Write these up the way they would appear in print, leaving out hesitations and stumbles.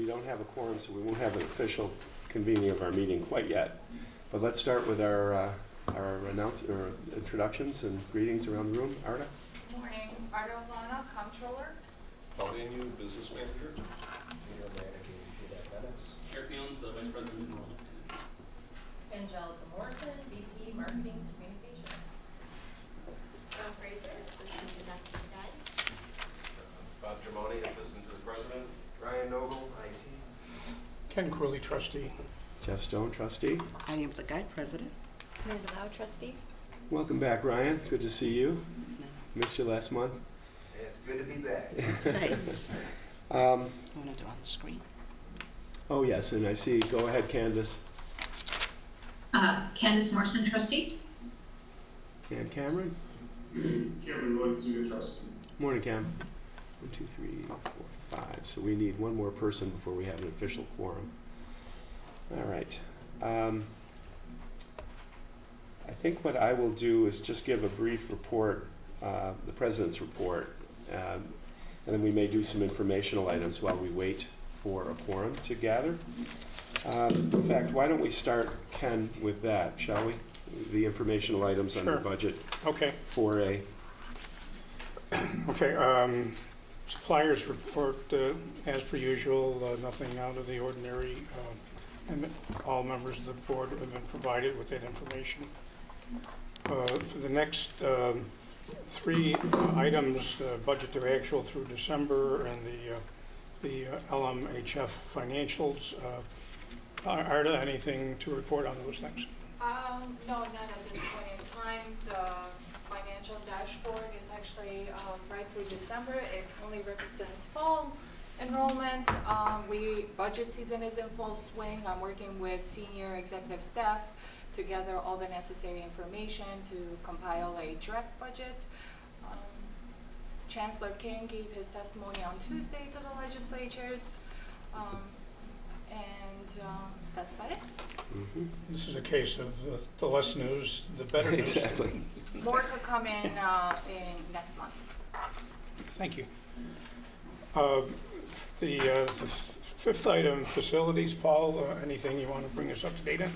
we don't have a quorum, so we won't have an official convening of our meeting quite yet. But let's start with our introductions and greetings around the room. Arda? Good morning. Arda Olana, Comptroller. Pauline, you, Business Manager. Eric Nealon's the Vice President of Enrollment. Angelica Morrison, VP Marketing Communications. John Fraser, Assistant to Dr. Sky. Bob Germoni, Assistant to the President. Ryan Noble, IT. Ken Crowley, Trustee. Jeff Stone, Trustee. Annie Guy, President. Amanda Lau, Trustee. Welcome back, Ryan. Good to see you. Missed you last month. It's good to be back. Right. You want to do on the screen? Oh, yes, and I see. Go ahead, Candace. Candace Morrison, Trustee. And Cameron? Cameron Woods, Student Trustee. Morning, Cam. 1, 2, 3, 4, 5. So we need one more person before we have an official quorum. All right. I think what I will do is just give a brief report, the President's report, and then we may do some informational items while we wait for a quorum to gather. In fact, why don't we start, Ken, with that, shall we? The informational items under budget. Okay. 4A. Okay. Suppliers report, as per usual, nothing out of the ordinary. And all members of the board have been provided with that information. For the next 3 items, budget to actual through December and the LMHF financials. Arda, anything to report on those things? No, not at this point in time. The financial dashboard is actually right through December. It only represents fall enrollment. Budget season is in full swing. I'm working with senior executive staff to gather all the necessary information to compile a draft budget. Chancellor King gave his testimony on Tuesday to the legislatures, and that's about it. Mm-hmm. This is a case of the less news, the better news. Exactly. More to come in next month. Thank you. The 5th item, facilities. Paul, anything you want to bring us up to date on?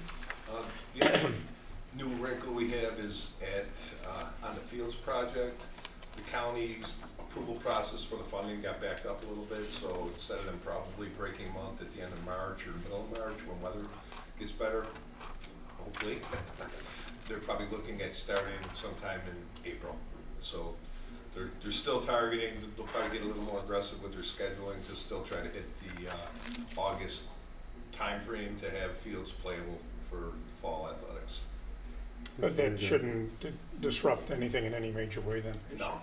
The only new wrinkle we have is on the Fields project. The county's approval process for the funding got backed up a little bit, so instead of them probably breaking month at the end of March or middle of March when weather gets better, hopefully, they're probably looking at starting sometime in April. So they're still targeting, they'll probably get a little more aggressive with their scheduling to still try to hit the August timeframe to have fields playable for fall athletics. But that shouldn't disrupt anything in any major way then? No.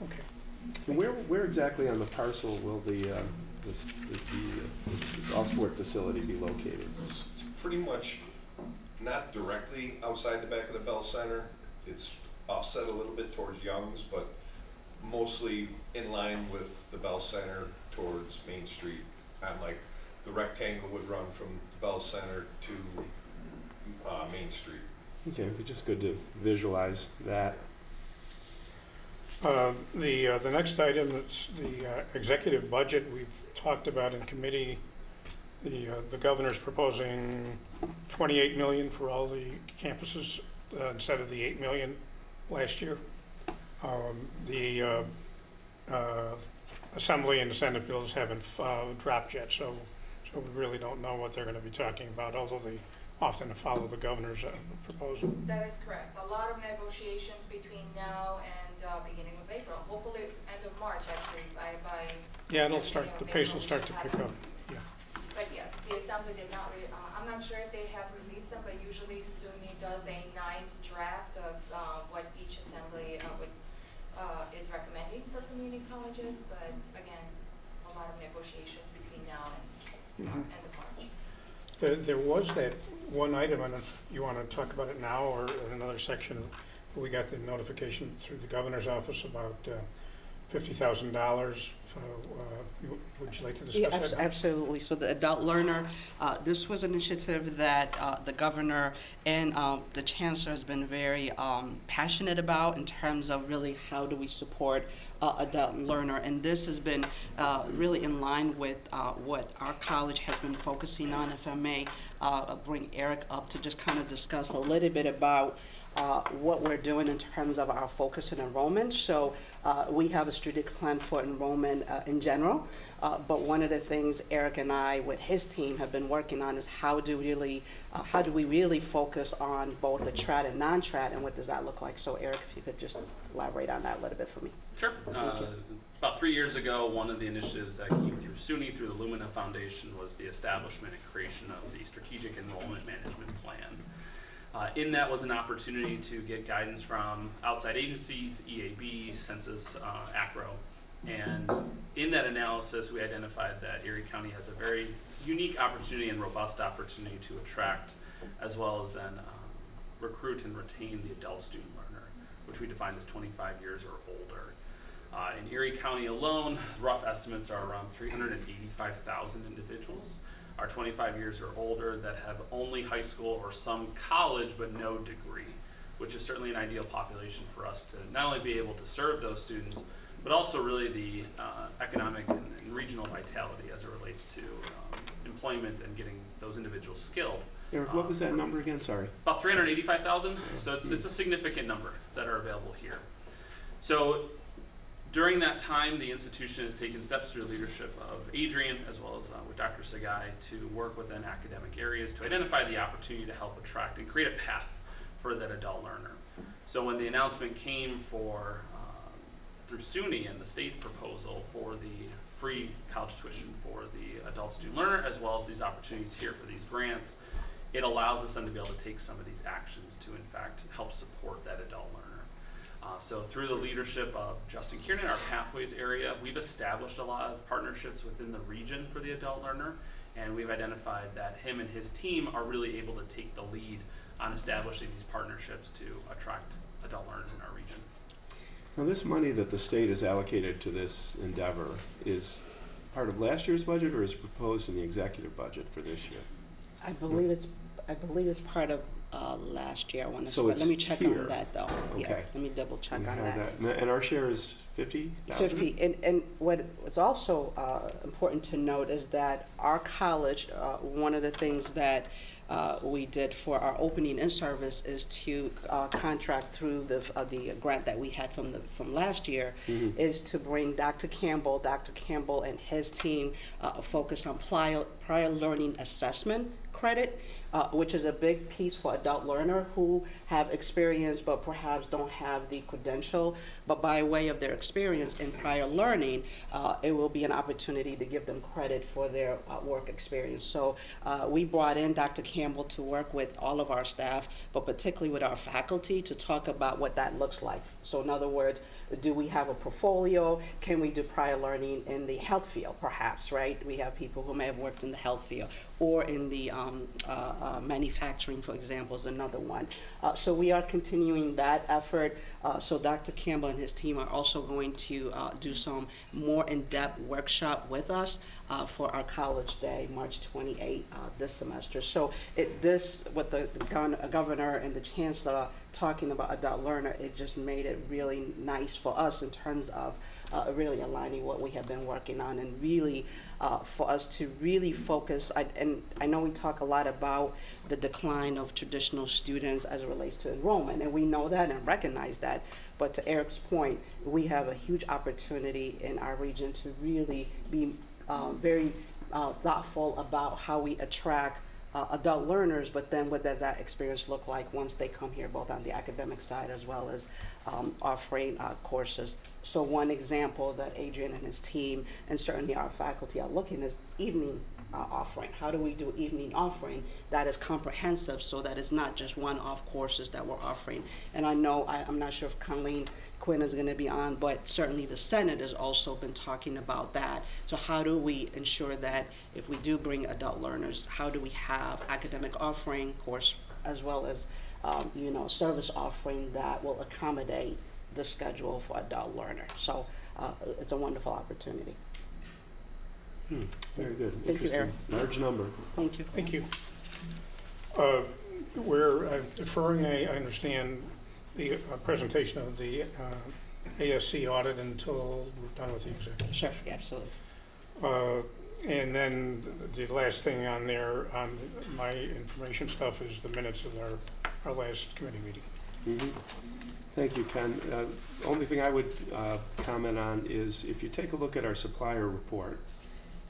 Okay. And where exactly on the parcel will the all-sport facility be located? It's pretty much not directly outside the back of the Bell Center. It's offset a little bit towards Young's, but mostly in line with the Bell Center towards Main Street. And like the rectangle would run from the Bell Center to Main Street. Okay, it'd be just good to visualize that. The next item is the executive budget. We've talked about in committee. The governor's proposing $28 million for all the campuses instead of the $8 million last year. The Assembly and the Senate bills haven't dropped yet, so we really don't know what they're going to be talking about, although they often follow the governor's proposal. That is correct. A lot of negotiations between now and beginning of April. Hopefully end of March, actually. By yeah, it'll start. The pace will start to pick up. Yeah. But yes, the Assembly did not. I'm not sure if they have released them, but usually SUNY does a nice draft of what each Assembly is recommending for community colleges. But again, a lot of negotiations between now and end of March. There was that one item, and if you want to talk about it now or in another section, we got the notification through the governor's office about $50,000. Would you like to discuss that? now? Absolutely. So the adult learner, this was an initiative that the governor and the chancellor has been very passionate about in terms of really how do we support adult learner. And this has been really in line with what our college has been focusing on. If I may bring Eric up to just kind of discuss a little bit about what we're doing in terms of our focus in enrollment. So we have a strategic plan for enrollment in general, but one of the things Eric and I with his team have been working on is how do we really focus on both the trad and non-trad, and what does that look like? So Eric, if you could just elaborate on that a little bit for me. Sure. About 3 years ago, one of the initiatives that came through SUNY, through the Lumina Foundation, was the establishment and creation of the Strategic Enrollment Management Plan. In that was an opportunity to get guidance from outside agencies, EAB, Census, ACRO. And in that analysis, we identified that Erie County has a very unique opportunity and robust opportunity to attract, as well as then recruit and retain the adult student learner, which we define as 25 years or older. In Erie County alone, rough estimates are around 385,000 individuals are 25 years or older that have only high school or some college but no degree, which is certainly an ideal population for us to not only be able to serve those students, but also really the economic and regional vitality as it relates to employment and getting those individuals skilled. Eric, what was that number again? Sorry. About 385,000, so it's a significant number that are available here. So during that time, the institution has taken steps through the leadership of Adrian, as well as with Dr. Sagai, to work within academic areas to identify the opportunity to help attract and create a path for that adult learner. So when the announcement came for through SUNY and the state proposal for the free college tuition for the adult student learner, as well as these opportunities here for these grants, it allows us then to be able to take some of these actions to in fact help support that adult learner. So through the leadership of Justin Kiernan, our Pathways area, we've established a lot of partnerships within the region for the adult learner, and we've identified that him and his team are really able to take the lead on establishing these partnerships to attract adult learners in our region. Now, this money that the state has allocated to this endeavor is part of last year's budget, or is proposed in the executive budget for this year? I believe it's part of last year. I want to. So Let me check here. on that though. Okay. Yeah, let me double check We on have that. And our share is 50,000? 50. And what's also important to note is that our college, one of the things that we did for our opening in service is to contract through the grant that we had from last year, is to bring Dr. Campbell and his team focus on prior learning assessment credit, which is a big piece for adult learner who have experience but perhaps don't have the credential, but by way of their experience in prior learning, it will be an opportunity to give them credit for their work experience. So we brought in Dr. Campbell to work with all of our staff, but particularly with our faculty, to talk about what that looks like. So in other words, do we have a portfolio? Can we do prior learning in the health field, perhaps, right? We have people who may have worked in the health field, or in the manufacturing, for example, is another one. So we are continuing that effort. So Dr. Campbell and his team are also going to do some more in-depth workshop with us for our College Day, March 28 this semester. So with the governor and the chancellor talking about adult learner, it just made it really nice for us in terms of really aligning what we have been working on, and really for us to really focus. And I know we talk a lot about the decline of traditional students as it relates to enrollment, and we know that and recognize that. But to Eric's point, we have a huge opportunity in our region to really be very thoughtful about how we attract adult learners, but then what does that experience look like once they come here, both on the academic side as well as offering courses. So one example that Adrian and his team, and certainly our faculty, are looking is evening offering. How do we do evening offering that is comprehensive, so that it's not just one-off courses that we're offering? And I know, I'm not sure if Colleen Quinn is going to be on, but certainly the Senate has also been talking about that. So how do we ensure that if we do bring adult learners, how do we have academic offering course as well as service offering that will accommodate the schedule for adult learner? So it's a wonderful opportunity. Very good. Thank you, Interesting. Eric. Large number. Thank you. Thank you. We're deferring, I understand, the presentation of the ASC audit until we're done with the executive Sure, session. absolutely. And then the last thing on there, on my information stuff, is the minutes of our last committee meeting. Mm-hmm. Thank you, Ken. Only thing I would comment on is if you take a look at our supplier report,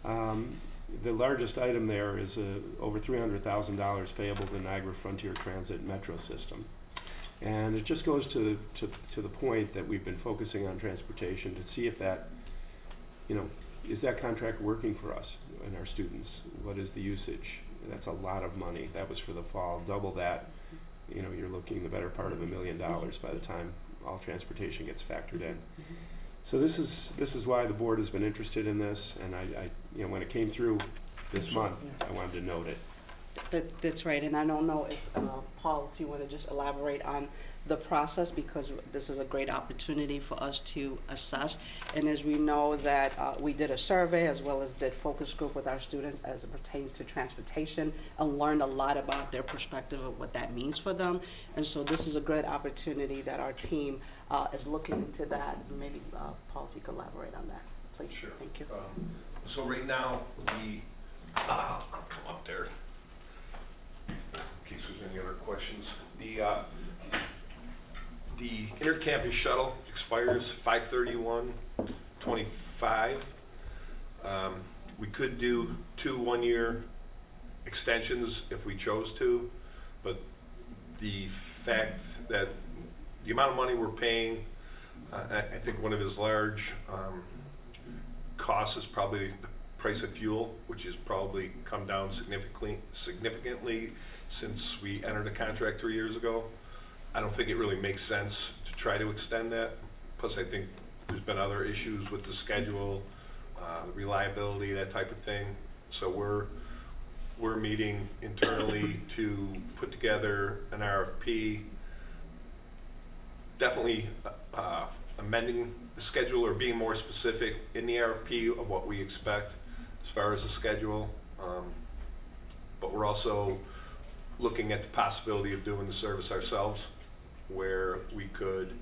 the largest item there is over $300,000 payable to Niagara Frontier Transit Metro System. And it just goes to the point that we've been focusing on transportation to see if that, is that contract working for us and our students? What is the usage? That's a lot of money. That was for the fall. Double that, you're looking the better part of $1 million by the time all transportation gets factored in. So this is why the board has been interested in this, and I when it came through this month, I wanted to note it. That's right, and I don't know if, Paul, if you want to just elaborate on the process, because this is a great opportunity for us to assess. And as we know that we did a survey as well as did focus group with our students as it pertains to transportation and learned a lot about their perspective of what that means for them. And so this is a great opportunity that our team is looking into that. Maybe, Paul, if you could elaborate on that, please. Sure. Thank you. So right now, I'll come up there in case there's any other questions. The intercampus shuttle expires 5/31/25. We could do 2 one-year extensions if we chose to, but the fact that the amount of money we're paying, I think one of his large costs is probably the price of fuel, which has probably come down significantly since we entered the contract 3 years ago. I don't think it really makes sense to try to extend that. Plus, I think there's been other issues with the schedule, reliability, that type of thing. So we're meeting internally to put together an RFP, definitely amending the schedule or being more specific in the RFP of what we expect as far as the schedule. But we're also looking at the possibility of doing the service ourselves, where we could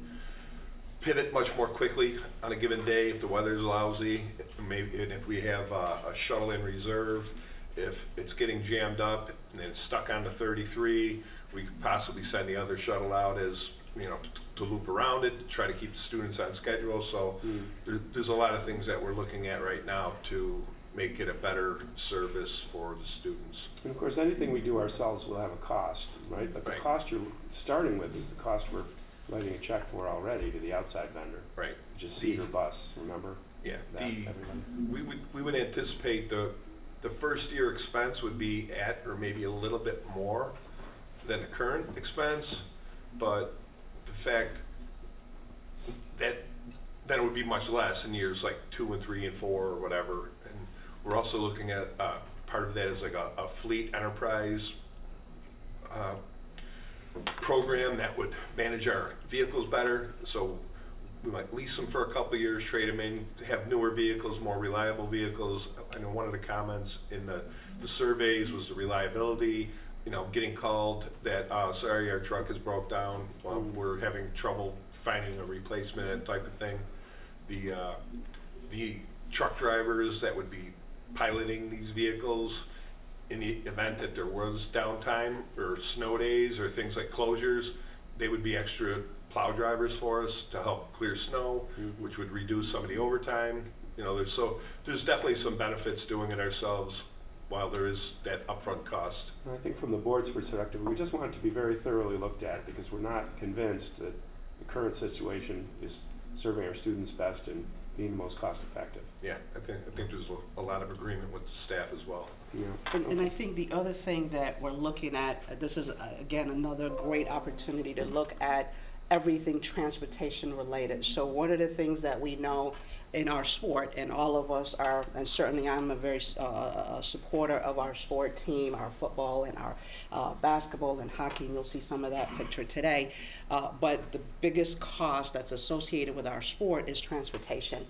pivot much more quickly on a given day if the weather's lousy, maybe, and if we have a shuttle in reserve, if it's getting jammed up and it's stuck on the 33, we could possibly send the other shuttle out as, to loop around it, to try to keep the students on schedule. So there's a lot of things that we're looking at right now to make it a better service for the students. And of course, anything we do ourselves will have a cost, right? But the Right. cost you're starting with is the cost we're writing a check for already to the outside vendor. Right. Just seat or bus, remember? Yeah. That, everybody. We would anticipate the first year expense would be at or maybe a little bit more than the current expense, but the fact that then it would be much less in years like 2 and 3 and 4 or whatever. And we're also looking at part of that is like a fleet enterprise program that would manage our vehicles better. So we might lease them for a couple of years, trade them in, to have newer vehicles, more reliable vehicles. I know one of the comments in the surveys was the reliability, getting called that, sorry, our truck is broke down, we're having trouble finding a replacement, that type of thing. The truck drivers that would be piloting these vehicles, in the event that there was downtime or snow days or things like closures, they would be extra plow drivers for us to help clear snow, which would reduce some of the overtime. There's definitely some benefits doing it ourselves, while there is that upfront cost. And I think from the board's perspective, we just want it to be very thoroughly looked at, because we're not convinced that the current situation is serving our students best and being the most cost effective. Yeah, I think there's a lot of agreement with the staff as well. Yeah. And I think the other thing that we're looking at, this is, again, another great opportunity to look at everything transportation related. So one of the things that we know in our sport, and all of us are, and certainly I'm a very supporter of our sport team, our football and our basketball and hockey, and you'll see some of that picture today. But the biggest cost that's associated with our sport is transportation.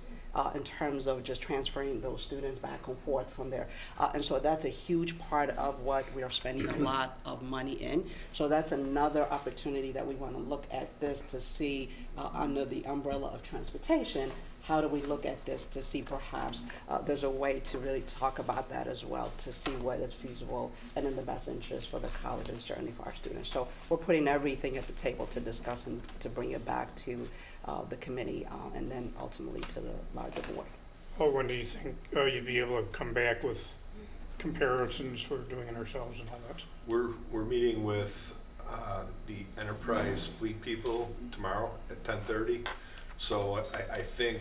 In terms of just transferring those students back and forth from there. And so that's a huge part of what we are spending a lot of money in. So that's another opportunity that we want to look at this to see under the umbrella of transportation. How do we look at this to see perhaps there's a way to really talk about that as well, to see what is feasible and in the best interest for the college and certainly for our students. So we're putting everything at the table to discuss and to bring it back to the committee and then ultimately to the larger board. Well, when do you think you'd be able to come back with comparisons for doing it ourselves and all that? We're meeting with the enterprise fleet people tomorrow at 10:30. So I think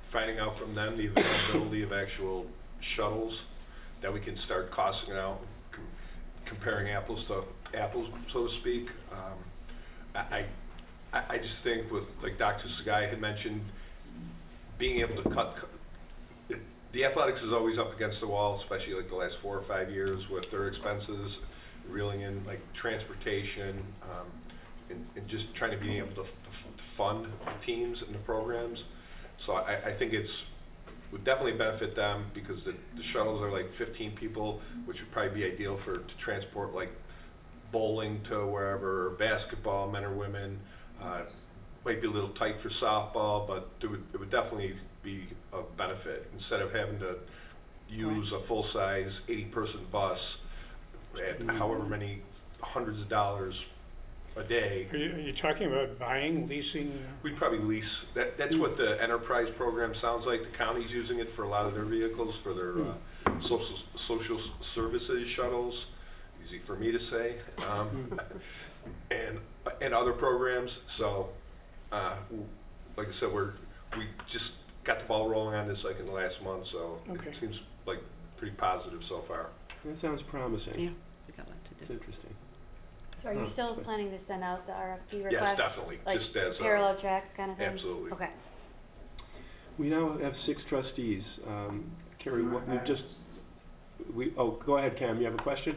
finding out from them the availability of actual shuttles, that we can start costing it out, comparing apples to apples, so to speak. I just think with, like Dr. Sagai had mentioned, being able to cut, the athletics is always up against the wall, especially like the last 4 or 5 years with their expenses, reeling in like transportation, and just trying to be able to fund the teams and the programs. So I think would definitely benefit them, because the shuttles are like 15 people, which would probably be ideal to transport like bowling to wherever, basketball, men or women. Might be a little tight for softball, but it would definitely be a benefit instead of having to use a full-size 80-person bus at however many hundreds of dollars a day. Are you talking about buying, leasing? We'd probably lease. That's what the enterprise program sounds like. The county's using it for a lot of their vehicles, for their social services shuttles. Easy for me to say. And other programs. So, like I said, we just got the ball rolling on this like in the last month, so It seems like pretty positive so far. That sounds promising. Yeah, we got a lot to do. It's interesting. So are you still planning to send out the RFP request? Yes, definitely. Like just as parallel tracks kind of thing? absolutely. Okay. We now have 6 trustees. Carrie, go ahead, Cam, you have a question?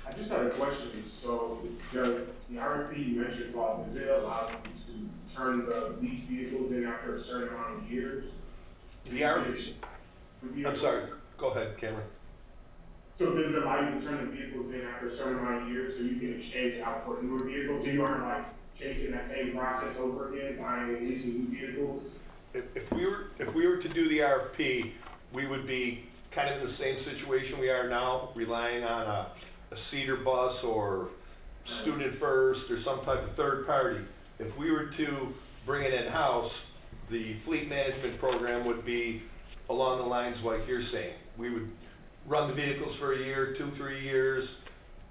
I just had a question. So, does the RFP you mentioned, Bob, does it allow you to turn the lease vehicles in after a certain amount of years? The RFP. I'm sorry. Go ahead, Cameron. So does it allow you to turn the vehicles in after a certain amount of years so you can exchange out for newer vehicles? So you aren't like chasing that same process over again, buying and leasing new vehicles? If we were to do the RFP, we would be kind of in the same situation we are now, relying on a Cedar bus or Student First or some type of third party. If we were to bring it in-house, the fleet management program would be along the lines like you're saying. We would run the vehicles for a year, 2, 3 years,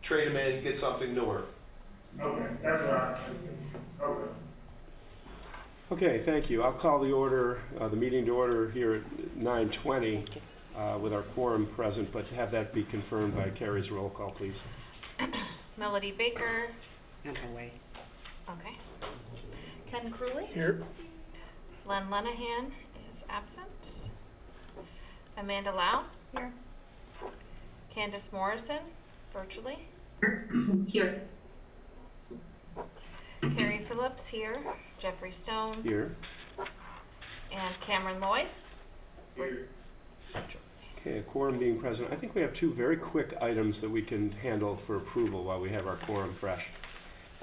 trade them in, get something newer. Okay, that's what okay. Okay, thank you. I'll call the meeting to order here at 9:20 with our quorum present, but have that be confirmed by Carrie's roll call, please. Melody Baker. And away. Okay. Ken Crewley. Here. Len Lenahan is absent. Amanda Lau. Here. Candace Morrison, virtually. Here. Carrie Phillips here. Jeffrey Stone. Here. And Cameron Lloyd. Here. Okay, a quorum being present. I think we have 2 very quick items that we can handle for approval while we have our quorum fresh.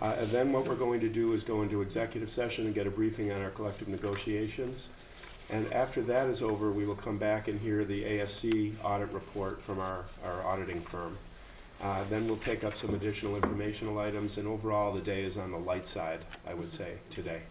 And then what we're going to do is go into executive session and get a briefing on our collective negotiations. And after that is over, we will come back and hear the ASC audit report from our auditing firm. Then we'll take up some additional informational items, and overall the day is on the light side, I would say, today.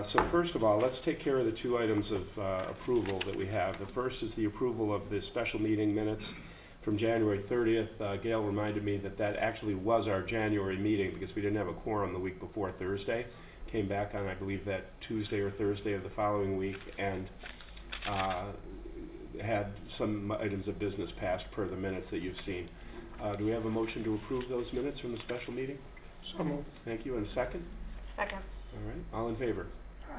So first of all, let's take care of the 2 items of approval that we have. The first is the approval of the special meeting minutes from January 30th. Gail reminded me that actually was our January meeting because we didn't have a quorum the week before Thursday. Came back on, I believe, that Tuesday or Thursday of the following week, and had some items of business passed per the minutes that you've seen. Do we have a motion to approve those minutes from the special meeting? So moved. Thank you. And a second? Second. All right. All in favor?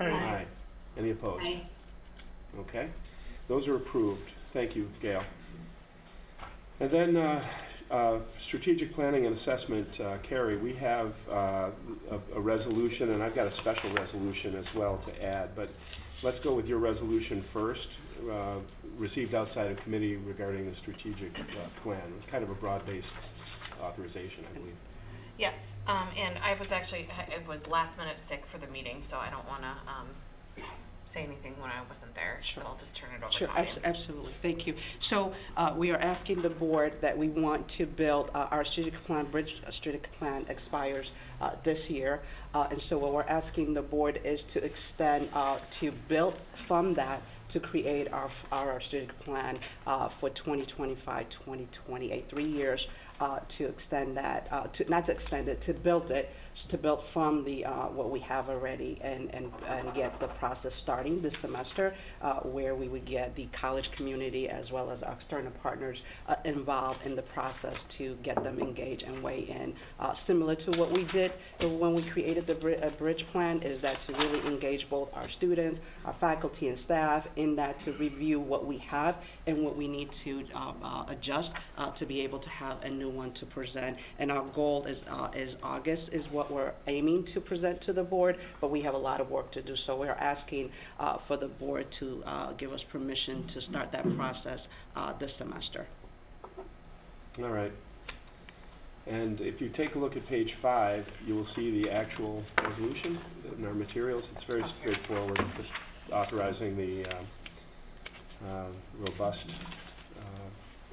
Aye. Any opposed? Aye. Okay, those are approved. Thank you, Gail. And then strategic planning and assessment, Carrie, we have a resolution, and I've got a special resolution as well to add, but let's go with your resolution first. Received outside of committee regarding the strategic plan, kind of a broad-based authorization, I believe. Yes, and I was last minute sick for the meeting, so I don't want to say anything when I wasn't there. Sure. So I'll just turn it over Sure, to Nadia. absolutely. Thank you. So we are asking the board that we want to build our strategic plan, bridge strategic plan expires this year. And so what we're asking the board is to extend, to build from that to create our strategic plan for 2025, 2028, 3 years to extend that, not to extend it, to build it, to build from the what we have already and get the process starting this semester where we would get the college community as well as our external partners involved in the process to get them engaged and weigh in. Similar to what we did when we created the bridge plan, is that to really engage both our students, our faculty and staff in that, to review what we have and what we need to adjust to be able to have a new one to present. And our goal is August is what we're aiming to present to the board, but we have a lot of work to do. So we're asking for the board to give us permission to start that process this semester. All right. And if you take a look at page 5, you will see the actual resolution in our materials. It's very straightforward, just authorizing the robust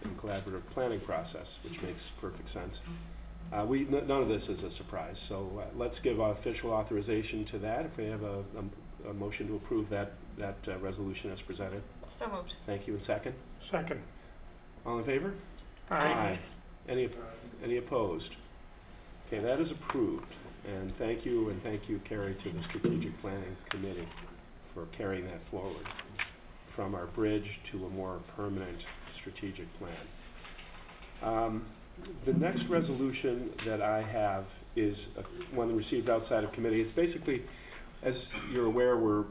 and collaborative planning process, which makes perfect sense. None of this is a surprise, so let's give official authorization to that. If we have a motion to approve that resolution as presented. So moved. Thank you. And second? Second. All in favor? Aye. Any opposed? Okay, that is approved. And thank you, Carrie, to the Strategic Planning Committee for carrying that forward from our bridge to a more permanent strategic plan. The next resolution that I have is one received outside of committee. It's basically, as you're aware, we're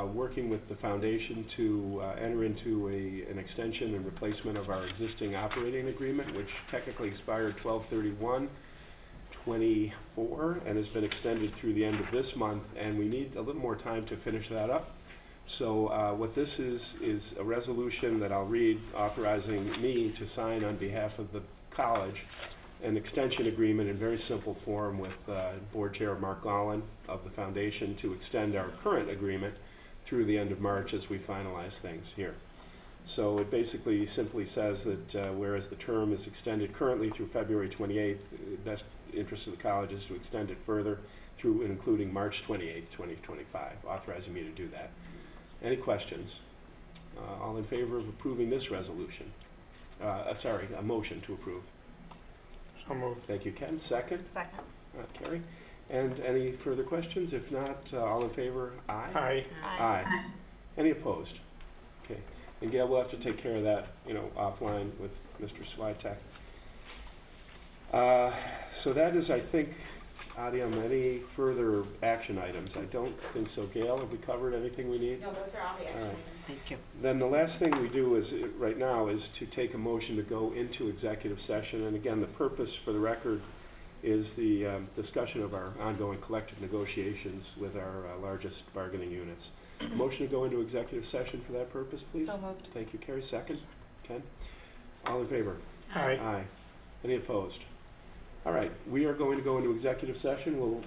working with the foundation to enter into an extension and replacement of our existing operating agreement, which technically expired 12/31/24 and has been extended through the end of this month, and we need a little more time to finish that up. So what this is a resolution that I'll read authorizing me to sign on behalf of the college an extension agreement in very simple form with Board Chair Mark Gollin of the foundation to extend our current agreement through the end of March as we finalize things here. So it basically simply says that whereas the term is extended currently through February 28th, the best interest of the college is to extend it further through and including March 28th, 2025, authorizing me to do that. Any questions? All in favor of approving this resolution? A motion to approve. So moved. Thank you, Ken. Second? Second. Carrie. And any further questions? If not, all in favor? Aye. Aye. Aye. Any opposed? Okay. And Gail, we'll have to take care of that, offline with Mr. Switek. So that is, I think, Adiam, any further action items? I don't think so. Gail, have we covered anything we need? No, those are all the action All right. items. Thank you. Then the last thing we do is, right now, is to take a motion to go into executive session. And again, the purpose for the record is the discussion of our ongoing collective negotiations with our largest bargaining units. Motion to go into executive session for that purpose, please. So moved. Thank you, Carrie. Second. Ken? All in favor? Aye. Aye. Any opposed? All right, we are going to go into executive session. We'll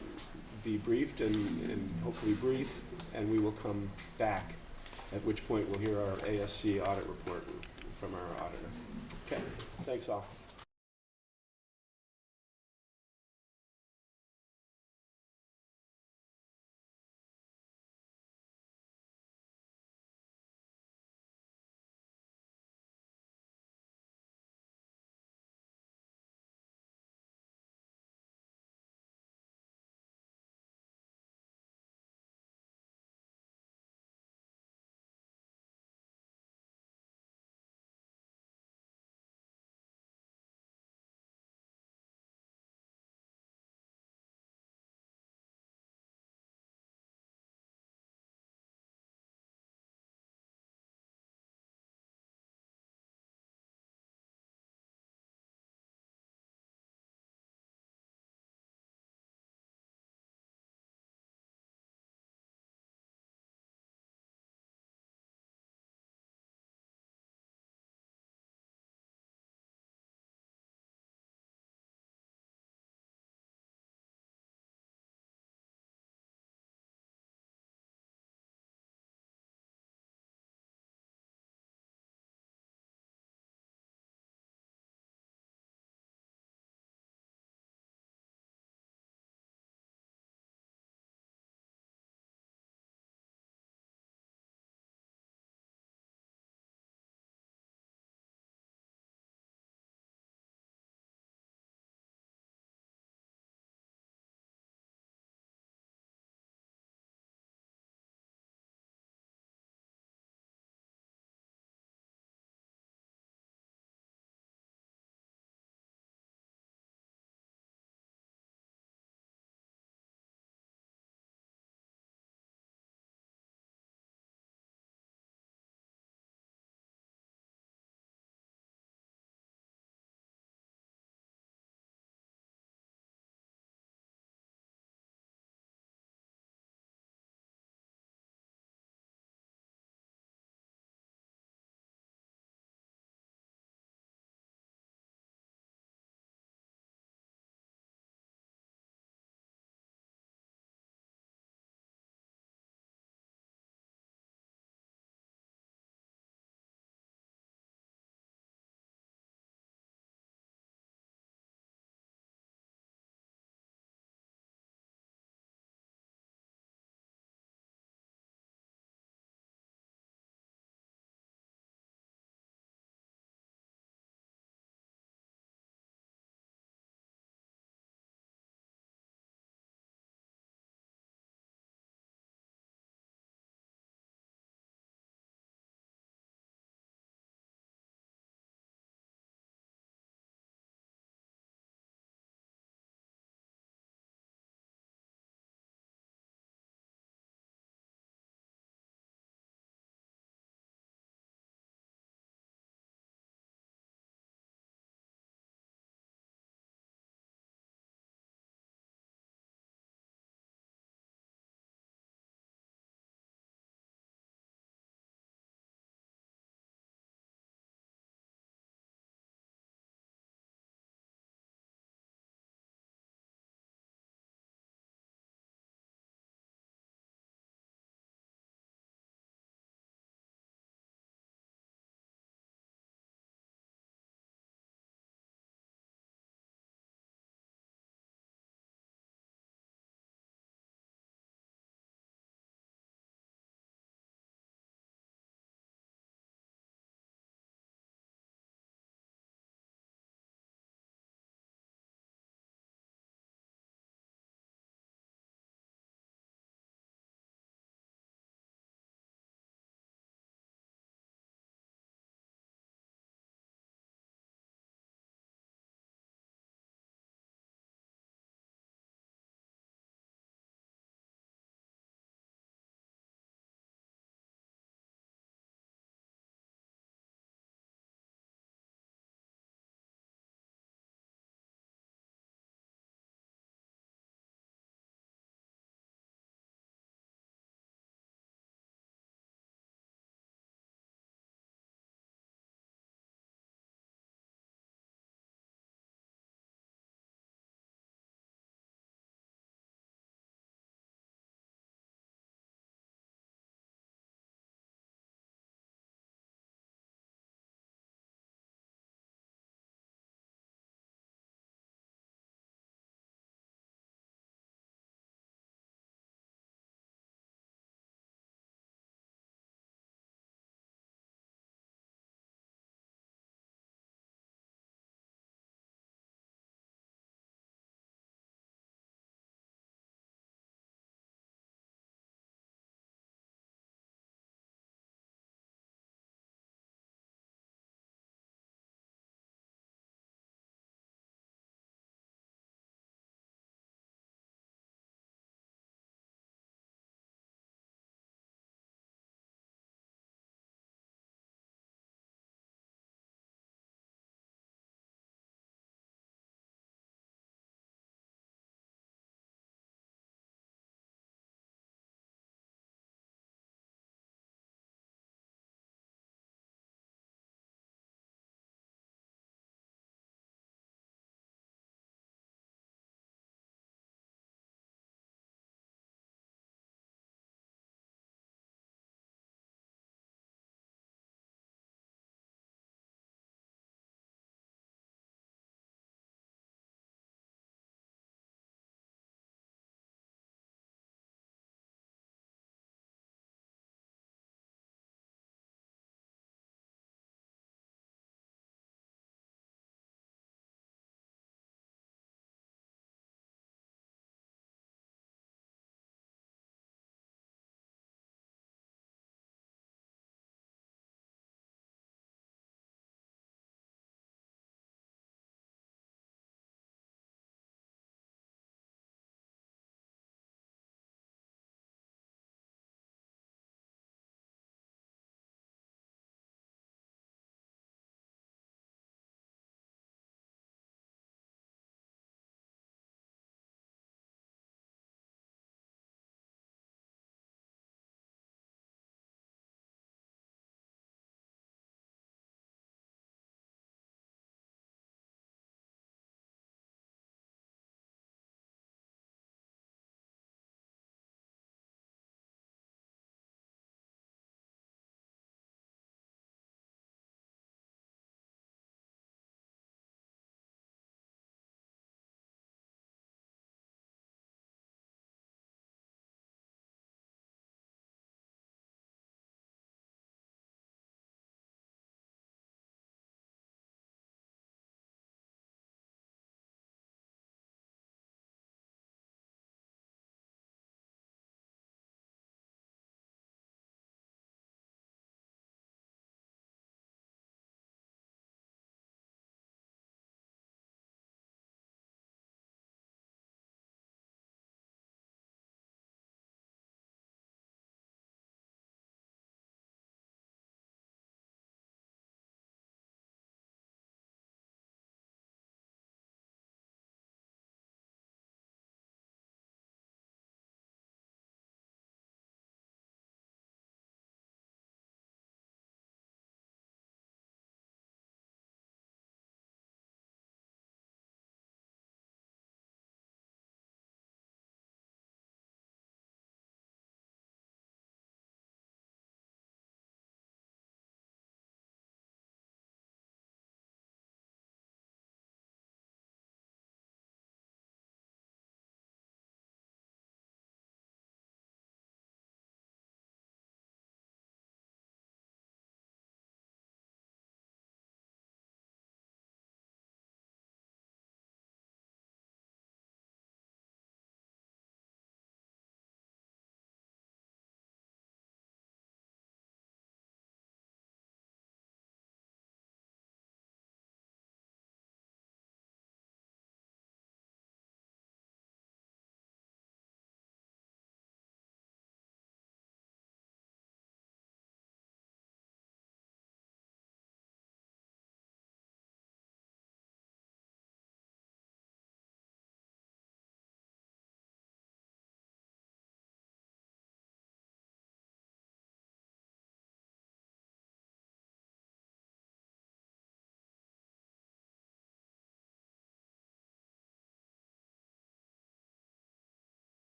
be briefed and hopefully brief, and we will come back, at which point we'll hear our ASC audit report from our auditor. Okay, thanks all.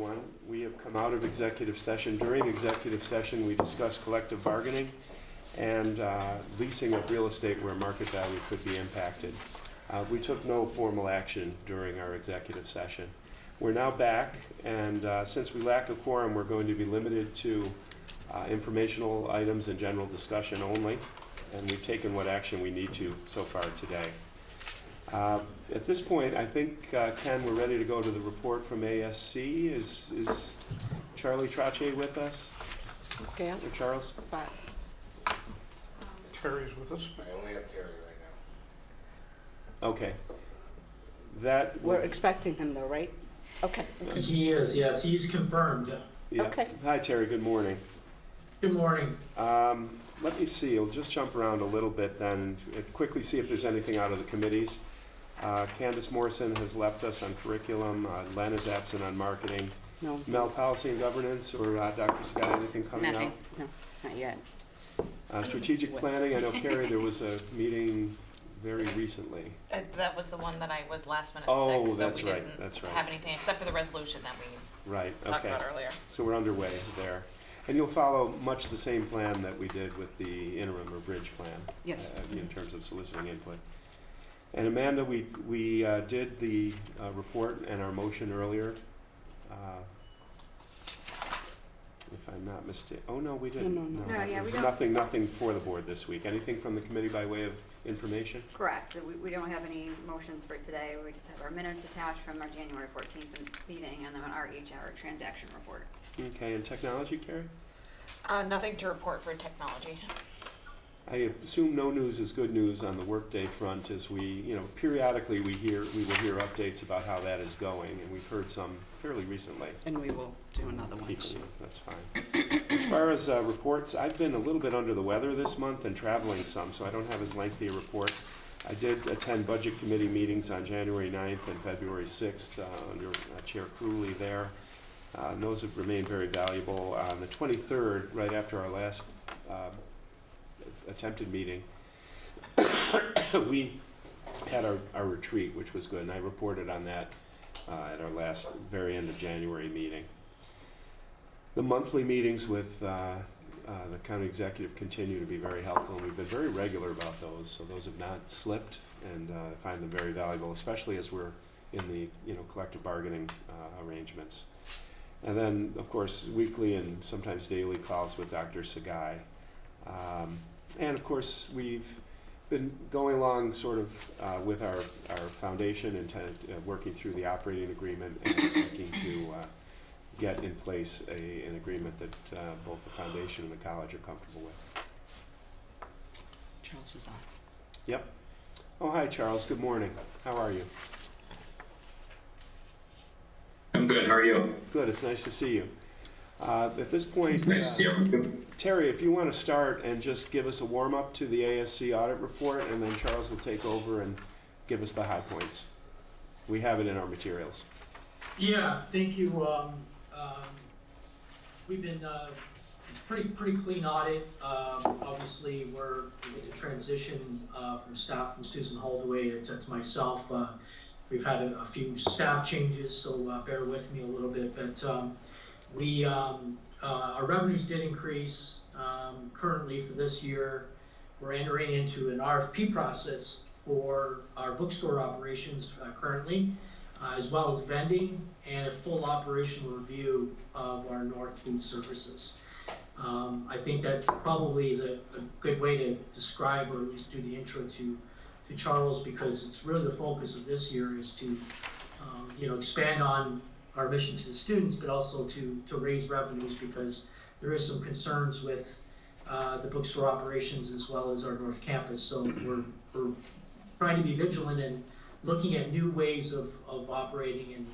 everyone. We have come out of executive session. During executive session, we discussed collective bargaining and leasing of real estate where market value could be impacted. We took no formal action during our executive session. We're now back, and since we lack a quorum, we're going to be limited to informational items and general discussion only, and we've taken what action we need to so far today. At this point, I think, Ken, we're ready to go to the report from ASC. Is Charlie Trache with us? Okay. Or Charles? Bye. Terry's with us. I only have Terry right now. Okay. That We're expecting him though, right? Okay. He is, yes, he's confirmed. yeah. Okay. Hi, Terry. Good morning. Good morning. Let me see. I'll just jump around a little bit then and quickly see if there's anything out of the committees. Candace Morrison has left us on curriculum. Len is absent on marketing. No. Mel, policy and governance, or Dr. Scott, anything coming Nothing. out? No, not yet. Strategic planning, I know, Carrie, there was a meeting very recently. That was the one that I was last minute Oh, sick, so that's we right, didn't that's right. have anything except for the resolution that we Right, talked okay. about earlier. So we're underway there. And you'll follow much the same plan that we did with the interim or bridge plan. Yes. In terms of soliciting input. And Amanda, we did the report and our motion earlier. If I'm not mistaken, oh no, we didn't. No. No, yeah, we There's don't. nothing for the board this week. Anything from the committee by way of information? Correct. We don't have any motions for today. We just have our minutes attached from our January 14th meeting and then our HR transaction report. Okay, and technology, Carrie? Nothing to report for technology. I assume no news is good news on the workday front, as we, periodically we will hear updates about how that is going, and we've heard some fairly recently. And we will do another one soon. That's fine. As far as reports, I've been a little bit under the weather this month and traveling some, so I don't have as lengthy a report. I did attend budget committee meetings on January 9th and February 6th under Chair Cooley there. Those have remained very valuable. On the 23rd, right after our last attempted meeting, we had our retreat, which was good, and I reported on that at our last, very end of January meeting. The monthly meetings with the county executive continue to be very helpful, and we've been very regular about those, so those have not slipped, and I find them very valuable, especially as we're in the collective bargaining arrangements. And then, of course, weekly and sometimes daily calls with Dr. Sagai. And of course, we've been going along sort of with our foundation and working through the operating agreement and seeking to get in place an agreement that both the foundation and the college are comfortable with. Charles is on. Yep. Oh, hi, Charles. Good morning. How are you? I'm good. How are you? Good. It's nice to see you. At this point, Nice to see you. Terry, if you want to start and just give us a warm-up to the ASC audit report, and then Charles will take over and give us the high points. We have it in our materials. Yeah, thank you. We've been, it's pretty clean audit. Obviously, we're with the transition from staff from Susan Holdaway to myself. We've had a few staff changes, so bear with me a little bit. But our revenues did increase. Currently for this year, we're entering into an RFP process for our bookstore operations currently, as well as vending and a full operational review of our North Food Services. I think that probably is a good way to describe, or at least do the intro to Charles, because it's really the focus of this year is to expand on our mission to the students, but also to raise revenues, because there is some concerns with the bookstore operations as well as our North Campus. So we're trying to be vigilant and looking at new ways of operating, and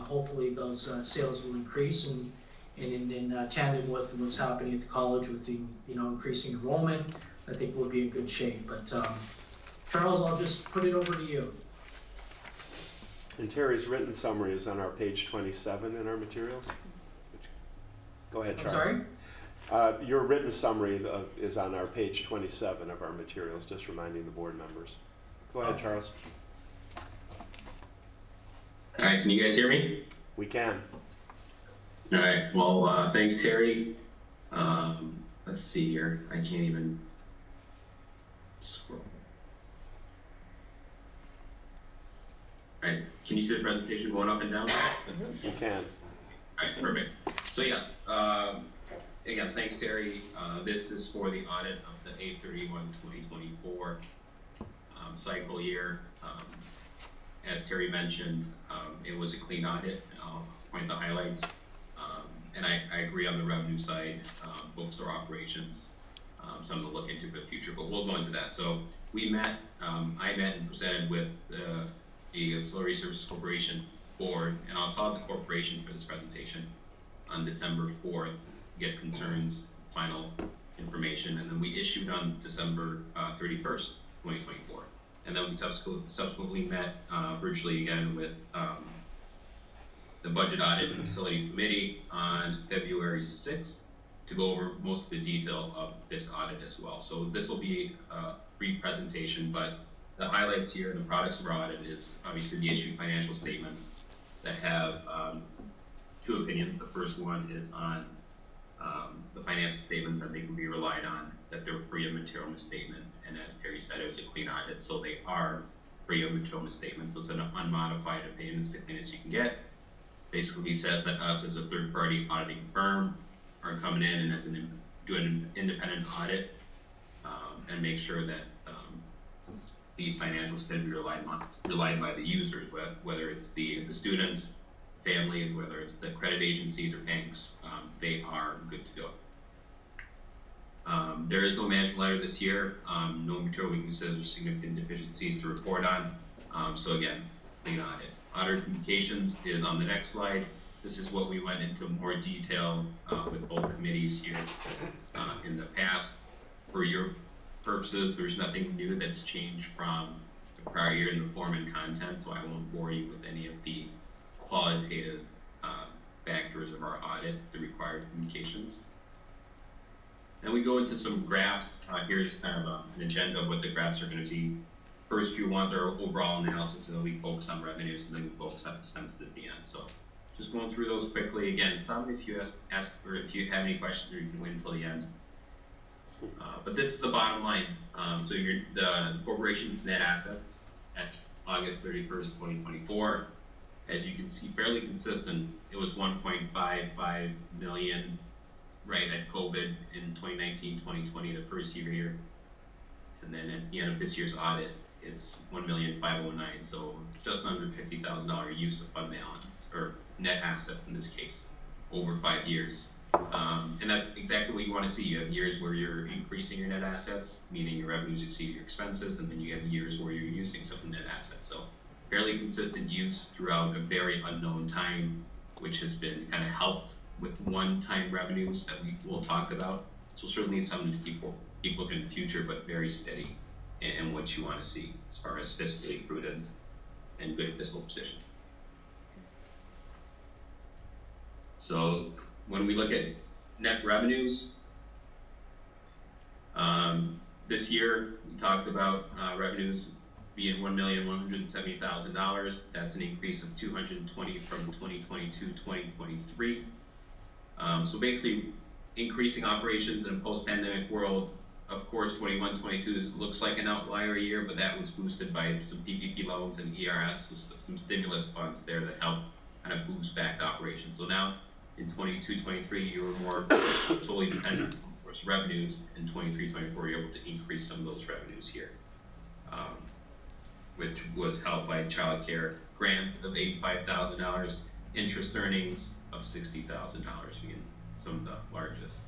hopefully those sales will increase, and in tandem with what's happening at the college with the increasing enrollment, I think we'll be in good shape. But Charles, I'll just put it over to you. And Terry's written summary is on our page 27 in our materials. Go ahead, I'm Charles. sorry? Your written summary is on our page 27 of our materials, just reminding the board members. Go ahead, Charles. All right, can you guys hear me? We can. All right, well, thanks, Terry. Let's see here. I can't even scroll. All right, can you see the presentation going up and down? You can. All right, perfect. So yes, again, thanks, Terry. This is for the audit of the 8/31/2024 cycle year. As Terry mentioned, it was a clean audit. I'll point the highlights. And I agree on the revenue side, bookstore operations, something to look into for the future, but we'll go into that. So we met, I met and presented with the Auxiliary Services Corporation board, and I'll call it the corporation for this presentation, on December 4th, get concerns, final information, and then we issued on December 31st, 2024. And then we subsequently met virtually again with the Budget Audit and Facilities Committee on February 6th to go over most of the detail of this audit as well. So this will be a brief presentation, but the highlights here, the products of our audit is obviously the issued financial statements that have two opinions. The first one is on the financial statements that they can be relied on, that they're free of material misstatement. And as Terry said, it was a clean audit, so they are free of material misstatement. So it's an unmodified opinion, it's the cleanest you can get. Basically says that us as a third-party auditing firm are coming in and doing an independent audit and make sure that these financials can be relied by the users, whether it's the students, families, whether it's the credit agencies or banks, they are good to go. There is no management letter this year, no material weaknesses or significant deficiencies to report on. So again, clean audit. Auditor communications is on the next slide. This is what we went into more detail with both committees here in the past. For your purposes, there's nothing new that's changed from the prior year in the form and content, so I won't bore you with any of the qualitative factors of our audit, the required communications. And we go into some graphs. Here's kind of an agenda of what the graphs are going to be. First few ones are overall analysis, and then we focus on revenues, and then we focus on expenses at the end. So just going through those quickly. Again, stop me if you ask or if you have any questions, or you can wait until the end. But this is the bottom line. So the corporation's net assets at August 31st, 2024. As you can see, fairly consistent. It was 1.55 million right at COVID in 2019, 2020, the first year here. And then at the end of this year's audit, it's 1,509,000, so just under $50,000 use of fund balance, or net assets in this case, over 5 years. And that's exactly what you want to see. You have years where you're increasing your net assets, meaning your revenues exceed your expenses, and then you have years where you're using some net assets. So fairly consistent use throughout a very unknown time, which has been kind of helped with one-time revenues that we'll talk about. So certainly something to keep looking in the future, but very steady in what you want to see as far as fiscally prudent and good fiscal position. So when we look at net revenues, this year we talked about revenues being $1,170,000. That's an increase of 220 from 2022-2023. So basically, increasing operations in a post-pandemic world. Of course, 21-22 looks like an outlier year, but that was boosted by some PPP loans and ERS, so some stimulus funds there that helped kind of boost back operations. So now in 22-23, you were more solely dependent on source revenues. In 23-24, you're able to increase some of those revenues here, which was helped by child care grant of $85,000, interest earnings of $60,000, being some of the largest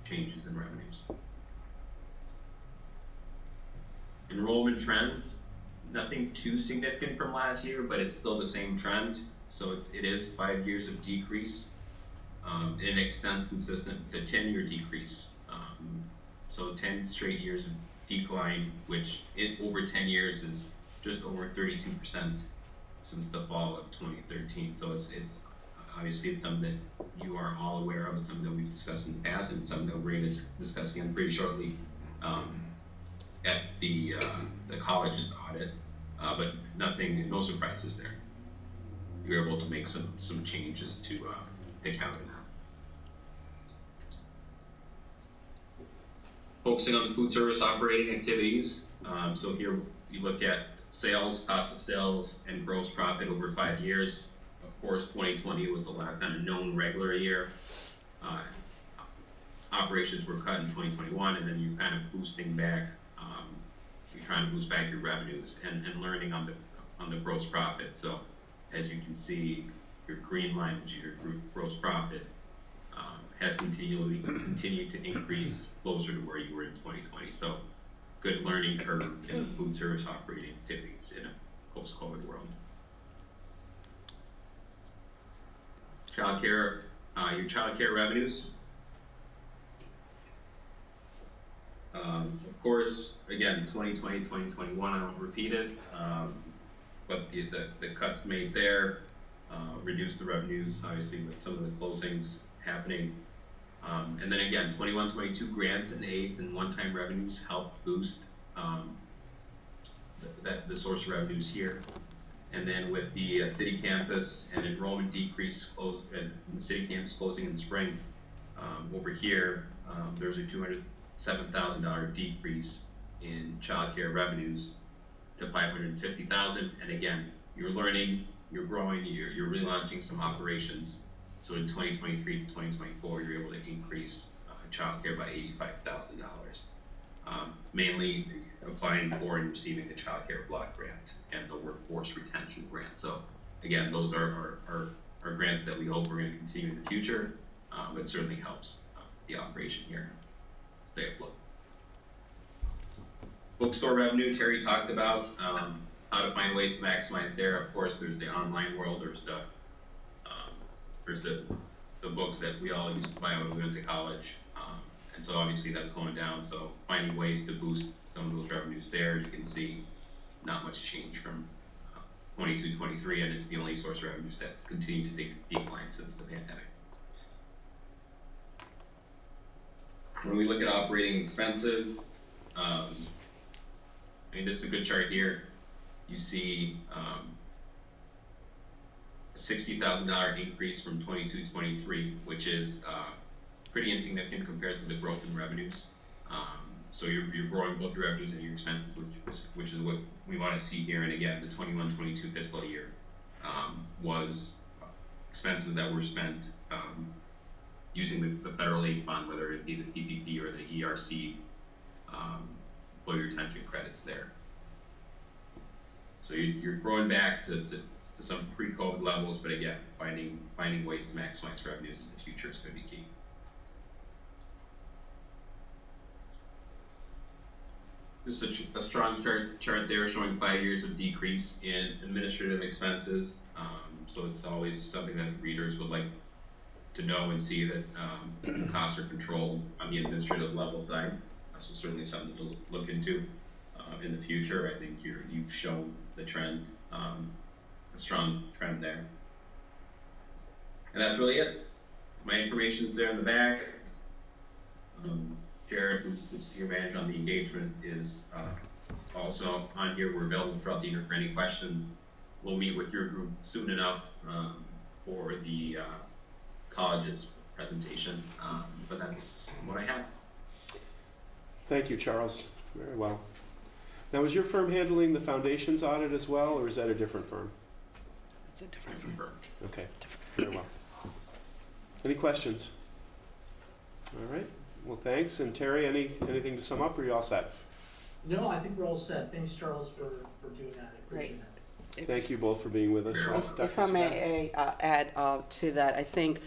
changes in revenues. Enrollment trends, nothing too significant from last year, but it's still the same trend. So it is 5 years of decrease. And it extends consistent with the 10-year decrease. So 10 straight years of decline, which over 10 years is just over 32% since the fall of 2013. So it's obviously it's something that you are all aware of. It's something that we've discussed in the past, and it's something that we're going to discuss again pretty shortly at the college's audit. But no surprises there. We were able to make some changes to account for that. Focusing on the food service operating activities, so here you look at sales, cost of sales, and gross profit over 5 years. Of course, 2020 was the last kind of known regular year. Operations were cut in 2021, and then you're kind of boosting back. You're trying to boost back your revenues and learning on the gross profit. So, as you can see, your green line, which is your gross profit, has continued to increase closer to where you were in 2020. So, good learning curve in the food service operating activities in a post-COVID world. Childcare, your childcare revenues. Of course, again, 2020, 2021, I won't repeat it, but the cuts made there reduced the revenues, obviously, with some of the closings happening. And then again, 21, 22 grants and aids and one-time revenues helped boost the source of revenues here. And then with the city campus and enrollment decrease and the city campus closing in the spring, over here, there's a $207,000 decrease in childcare revenues to $550,000. And again, you're learning, you're growing, you're relaunching some operations. So in 2023 to 2024, you're able to increase childcare by $85,000, mainly applying for and receiving the childcare block grant and the workforce retention grant. So again, those are grants that we hope we're going to continue in the future, but certainly helps the operation here stay afloat. Bookstore revenue, Terry talked about how to find ways to maximize there. Of course, there's the online world. There's the books that we all used to buy when we went to college, and so obviously that's going down. So finding ways to boost some of those revenues there. You can see not much change from 22, 23, and it's the only source of revenues that's continued to decline since the pandemic. When we look at operating expenses, I mean, this is a good chart here. You see a $60,000 increase from 22 to 23, which is pretty insignificant compared to the growth in revenues. So you're growing both your revenues and your expenses, which is what we want to see here. And again, the 21-22 fiscal year was expenses that were spent using the federal aid fund, whether it be the PPP or the ERC, employee retention credits there. So you're growing back to some pre-COVID levels, but again, finding ways to maximize revenues in the future is going to be key. This is a strong chart there showing 5 years of decrease in administrative expenses. So it's always something that readers would like to know and see that costs are controlled on the administrative level side. So certainly something to look into in the future. I think you've shown the trend, a strong trend there. And that's really it. My information's there in the back. Jared, who's the senior manager on the engagement, is also on here. We're available throughout the year for any questions. We'll meet with your group soon enough for the college's presentation, but that's what I have. Thank you, Charles. Very well. Now, is your firm handling the foundations audit as well, or is that a different firm? It's a different firm. Okay, very well. Any questions? All right. Well, thanks. And Terry, anything to sum up, or are you all set? No, I think we're all set. Thanks, Charles, for doing that. I appreciate it. Thank you both for being with us. If I may add to that, I think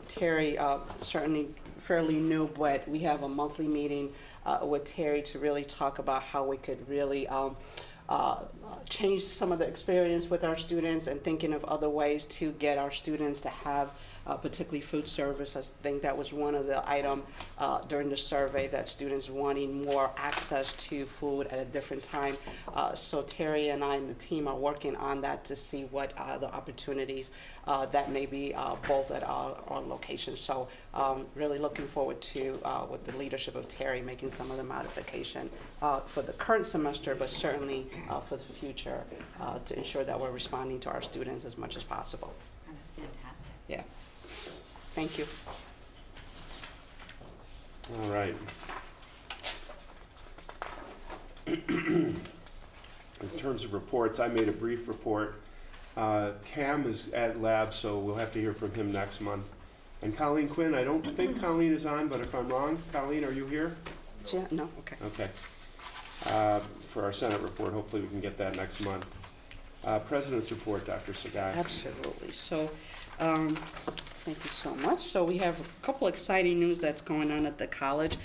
Terry certainly fairly new, but we have a monthly meeting with Terry to really talk about how we could really change some of the experience with our students and thinking of other ways to get our students to have particularly food service. I think that was one of the items during the survey, that students wanting more access to food at a different time. So Terry and I and the team are working on that to see what the opportunities that may be both at our locations. So really looking forward to, with the leadership of Terry, making some of the modification for the current semester, but certainly for the future to ensure that we're responding to our students as much as possible. Oh, that's fantastic. Yeah. Thank you. All right. In terms of reports, I made a brief report. Cam is at lab, so we'll have to hear from him next month. And Colleen Quinn, I don't think Colleen is on, but if I'm wrong, Colleen, are you here? No, okay. Okay. For our Senate report, hopefully we can get that next month. President's report, Dr. Sagai. Absolutely. So, thank you so much. So we have a couple exciting news that's going on at the college.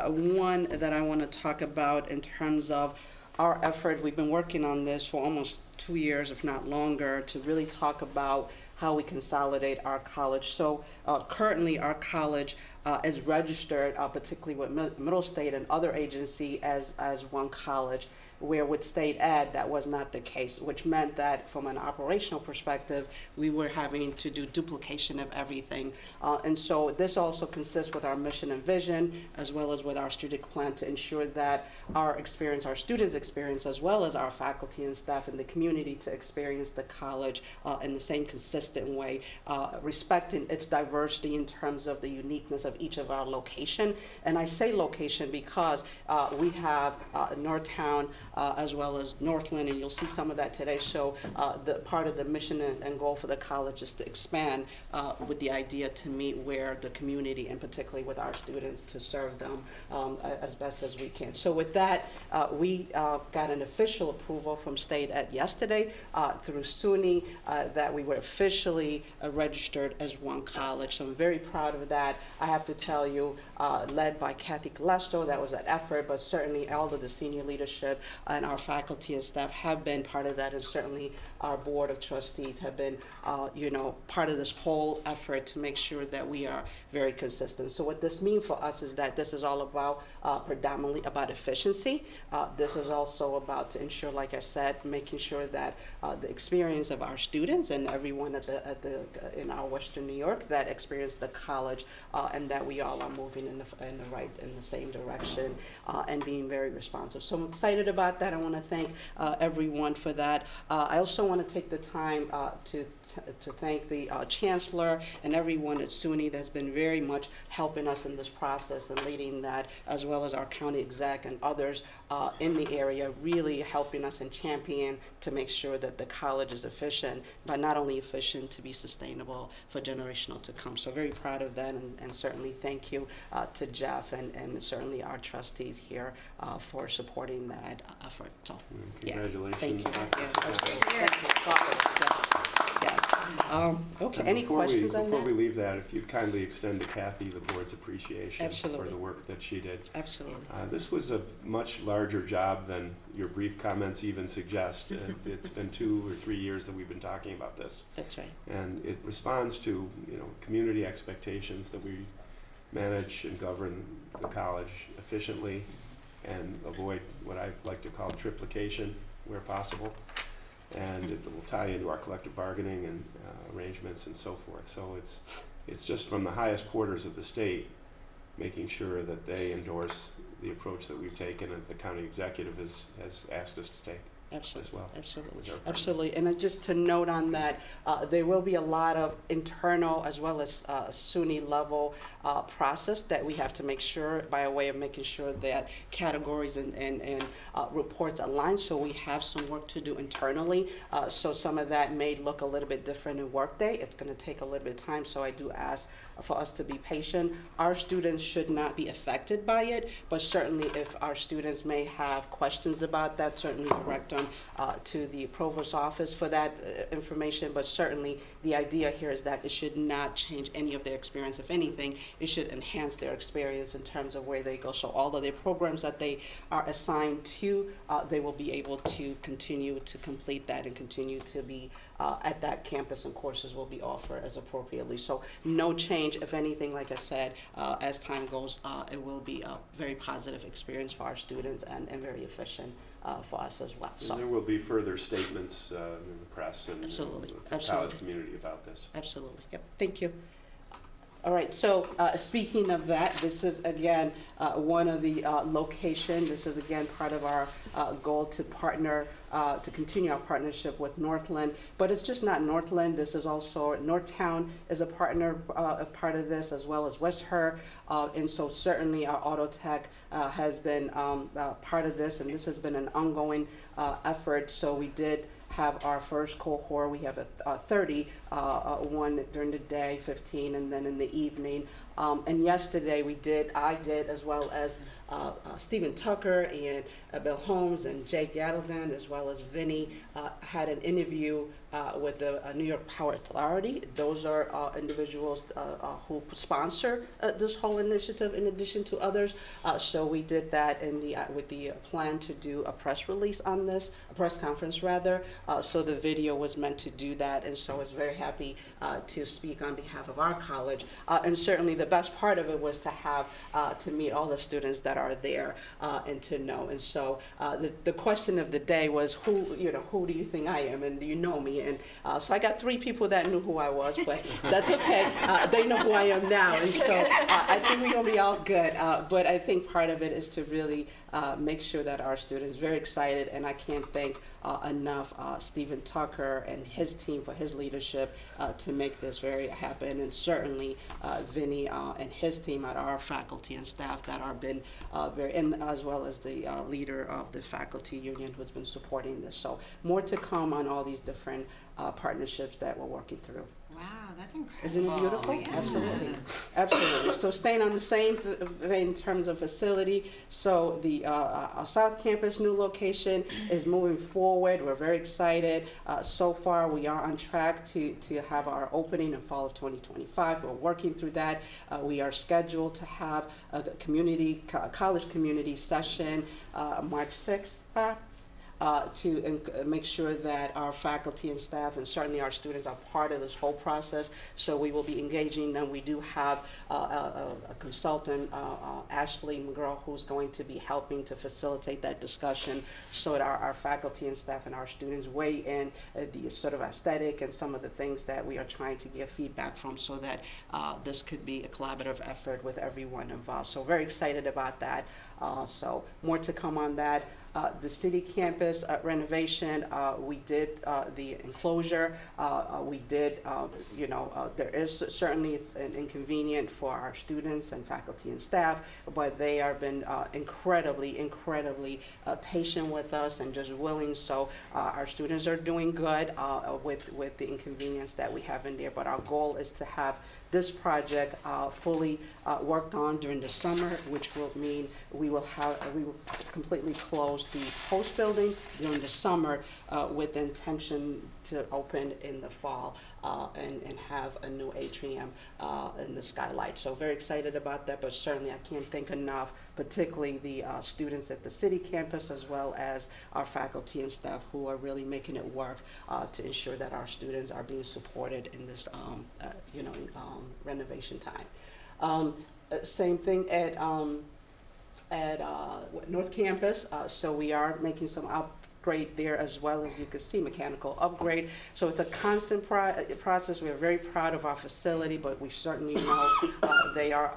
One that I want to talk about in terms of our effort. We've been working on this for almost 2 years, if not longer, to really talk about how we consolidate our college. So currently our college is registered, particularly with Middle State and other agency as one college, where with state ed that was not the case, which meant that from an operational perspective, we were having to do duplication of everything. And so this also consists with our mission and vision, as well as with our strategic plan to ensure that our experience, our students' experience, as well as our faculty and staff in the community to experience the college in the same consistent way, respecting its diversity in terms of the uniqueness of each of our location. And I say location because we have Northtown, as well as Northland, and you'll see some of that today. So the part of the mission and goal for the college is to expand with the idea to meet where the community, and particularly with our students, to serve them as best as we can. So with that, we got an official approval from state ed yesterday through SUNY that we were officially registered as one college. So I'm very proud of that. I have to tell you, led by Kathy Calesto, that was an effort, but certainly all of the senior leadership and our faculty and staff have been part of that, and certainly our board of trustees have been, part of this whole effort to make sure that we are very consistent. So what this means for us is that this is all about predominantly about efficiency. This is also about to ensure, like I said, making sure that the experience of our students and everyone in our Western New York that experience the college, and that we all are moving in the same direction, and being very responsive. So I'm excited about that. I want to thank everyone for that. I also want to take the time to thank the chancellor and everyone at SUNY that's been very much helping us in this process and leading that, as well as our county exec and others in the area, really helping us and champion to make sure that the college is efficient, but not only efficient, to be sustainable for generational to come. So very proud of that, and certainly thank you to Jeff and certainly our trustees here for supporting that effort. So, congratulations. Thank you. Dr. Yes, yes. Okay, any questions on that? Before we leave that, if you'd kindly extend to Kathy the board's appreciation Absolutely. for the work that she did. Absolutely. This was a much larger job than your brief comments even suggest. It's been 2 or 3 years that we've been talking about this. That's right. And it responds to community expectations that we manage and govern the college efficiently and avoid what I like to call triplication where possible. And it will tie into our collective bargaining and arrangements and so forth. So it's just from the highest quarters of the state, making sure that they endorse the approach that we've taken and the county executive has asked us to take. Absolutely. As well. Absolutely. Absolutely. And just to note on that, there will be a lot of internal as well as SUNY level process that we have to make sure, by way of making sure that categories and reports align. So we have some work to do internally. So some of that may look a little bit different in Workday. It's going to take a little bit of time. So I do ask for us to be patient. Our students should not be affected by it, but certainly if our students may have questions about that, certainly direct them to the provost's office for that information. But certainly the idea here is that it should not change any of their experience. If anything, it should enhance their experience in terms of where they go. So all of their programs that they are assigned to, they will be able to continue to complete that and continue to be at that campus, and courses will be offered as appropriately. So no change. If anything, like I said, as time goes, it will be a very positive experience for our students and very efficient for us as well. So and there will be further statements in the press and Absolutely. the college community about this. Absolutely. Yep. Thank you. All right. So speaking of that, this is again one of the location. This is again part of our goal to partner to continue our partnership with Northland. But it's just not Northland. This is also Northtown is a partner, a part of this, as well as West Her. And so certainly our auto tech has been part of this, and this has been an ongoing effort. So we did have our first cohort. We have a 30, one during the day, 15, and then in the evening. And yesterday I did, as well as Stephen Tucker and Bill Holmes and Jake Yadelvan, as well as Vinny, had an interview with the New York Power Authority. Those are individuals who sponsor this whole initiative in addition to others. So we did that with the plan to do a press release on this, a press conference rather. So the video was meant to do that, and so I was very happy to speak on behalf of our college. And certainly the best part of it was to have to meet all the students that are there and to know. And so the question of the day was, who do you think I am, and do you know me? And so I got 3 people that knew who I was, but that's okay. They know who I am now, and so I think we're gonna be all good. But I think part of it is to really make sure that our students are very excited, and I can't thank enough Stephen Tucker and his team for his leadership to make this very happen, and certainly Vinny and his team at our faculty and staff that are been and as well as the leader of the faculty union who's been supporting this. So more to come on all these different partnerships that we're working through. Wow, that's incredible. Isn't it beautiful? Yes. Absolutely. Absolutely. So staying on the same vein in terms of facility, so the our South Campus new location is moving forward. We're very excited. So far, we are on track to have our opening in fall of 2025. We're working through that. We are scheduled to have a college community session March 6th. To make sure that our faculty and staff and certainly our students are part of this whole process. So we will be engaging them. We do have a consultant, Ashley McGraw, who's going to be helping to facilitate that discussion so that our faculty and staff and our students weigh in the sort of aesthetic and some of the things that we are trying to get feedback from so that this could be a collaborative effort with everyone involved. So very excited about that. So more to come on that. The city campus renovation, we did the enclosure. We did, there is certainly it's an inconvenient for our students and faculty and staff, but they have been incredibly patient with us and just willing. So our students are doing good with the inconvenience that we have in there. But our goal is to have this project fully worked on during the summer, which will mean we will completely close the post building during the summer with the intention to open in the fall and have a new atrium in the skylight. So very excited about that, but certainly I can't thank enough, particularly the students at the city campus as well as our faculty and staff who are really making it work to ensure that our students are being supported in this renovation time. Same thing at North Campus, so we are making some upgrade there as well, as you can see, mechanical upgrade. So it's a constant process. We are very proud of our facility, but we certainly know they are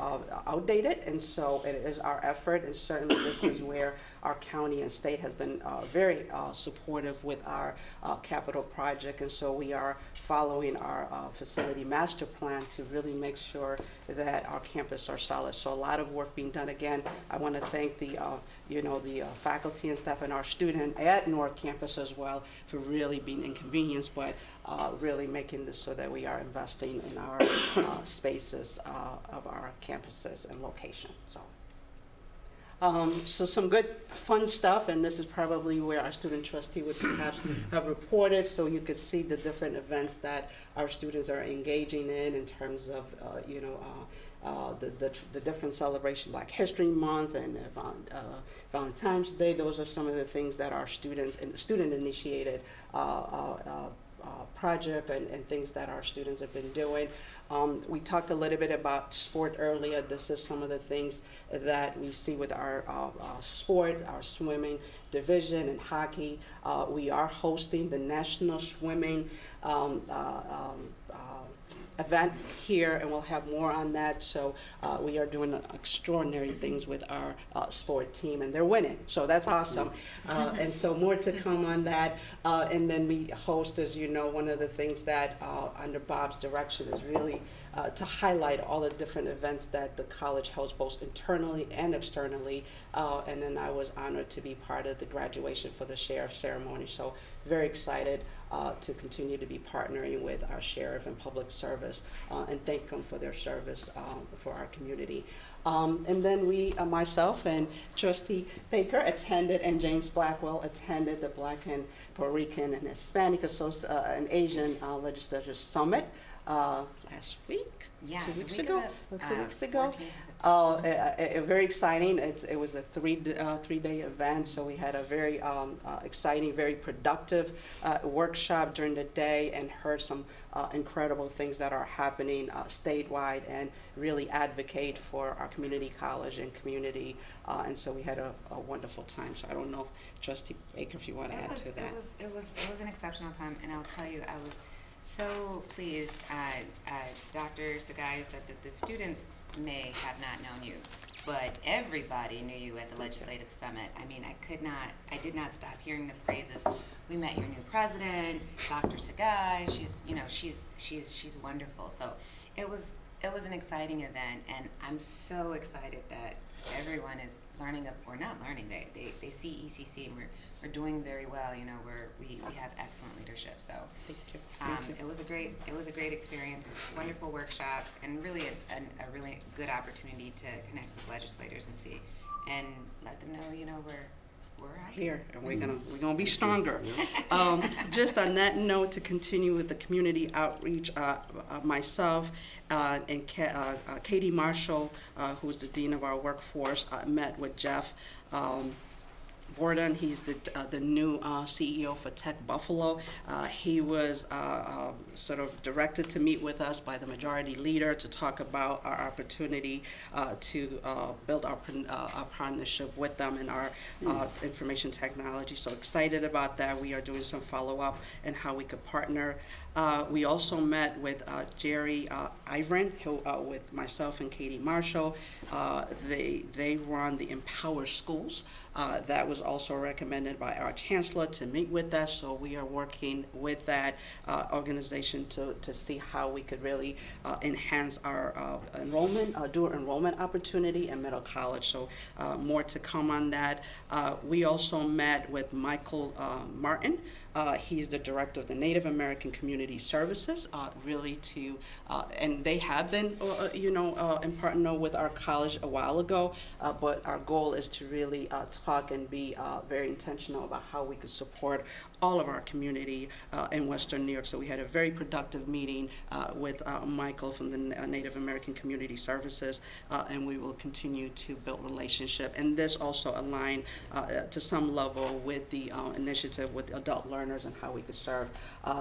outdated, and so it is our effort, and certainly this is where our county and state has been very supportive with our capital project, and so we are following our facility master plan to really make sure that our campus are solid. So a lot of work being done. Again, I want to thank the faculty and staff and our student at North Campus as well for really being inconvenienced, but really making this so that we are investing in our spaces of our campuses and location. So some good fun stuff, and this is probably where our student trustee would perhaps have reported, so you could see the different events that our students are engaging in terms of the different celebration, Black History Month and Valentine's Day. Those are some of the things that our students and student-initiated project and things that our students have been doing. We talked a little bit about sport earlier. This is some of the things that we see with our sport, our swimming division and hockey. We are hosting the National Swimming event here, and we'll have more on that. So we are doing extraordinary things with our sport team, and they're winning, so that's awesome. And so more to come on that. And then we host, as you know, one of the things that under Bob's direction is really to highlight all the different events that the college hosts, both internally and externally. And then I was honored to be part of the graduation for the sheriff ceremony. So very excited to continue to be partnering with our sheriff and public service and thank them for their service for our community. And then we, myself and Trustee Baker attended, and James Blackwell attended the Black and Puerto Rican and Hispanic and Asian Legislature Summit last week, Yeah, 2 the weeks week ago, of the, 2 weeks ago. 14th. Very exciting. It was a three-day event, so we had a very exciting, very productive workshop during the day, and heard some incredible things that are happening statewide, and really advocate for our community college and community. And so we had a wonderful time. So I don't know, Trustee Baker, if you want to add to that. It was an exceptional time, and I'll tell you, I was so pleased. Dr. Sagai said that the students may have not known you, but everybody knew you at the Legislative Summit. I mean, I did not stop hearing the praises. We met your new president, Dr. Sagai. She's wonderful. So it was an exciting event, and I'm so excited that everyone is learning or not learning. They see ECC, and we're doing very well. You know, we have excellent leadership. So Thank you. Thank you. it was a great experience, wonderful workshops, and really a really good opportunity to connect with legislators and let them know, you know, we're out Here, and we're gonna be stronger. Just on that note, to continue with the community outreach, myself and Katie Marshall, who's the dean of our workforce, met with Jeff Borden. He's the new CEO for Tech Buffalo. He was sort of directed to meet with us by the majority leader to talk about our opportunity to build our partnership with them in our information technology. So excited about that. We are doing some follow-up and how we could partner. We also met with Jerry Ivrin, who, with myself and Katie Marshall. They run the Empower Schools. That was also recommended by our chancellor to meet with us. So we are working with that organization to see how we could really enhance our dual enrollment opportunity in middle college. So more to come on that. We also met with Michael Martin. He's the director of the Native American Community Services, and they have been, in partner with our college a while ago, but our goal is to really talk and be very intentional about how we could support all of our community in Western New York. So we had a very productive meeting with Michael from the Native American Community Services, and we will continue to build relationship. And this also aligned to some level with the initiative with adult learners and how we could serve.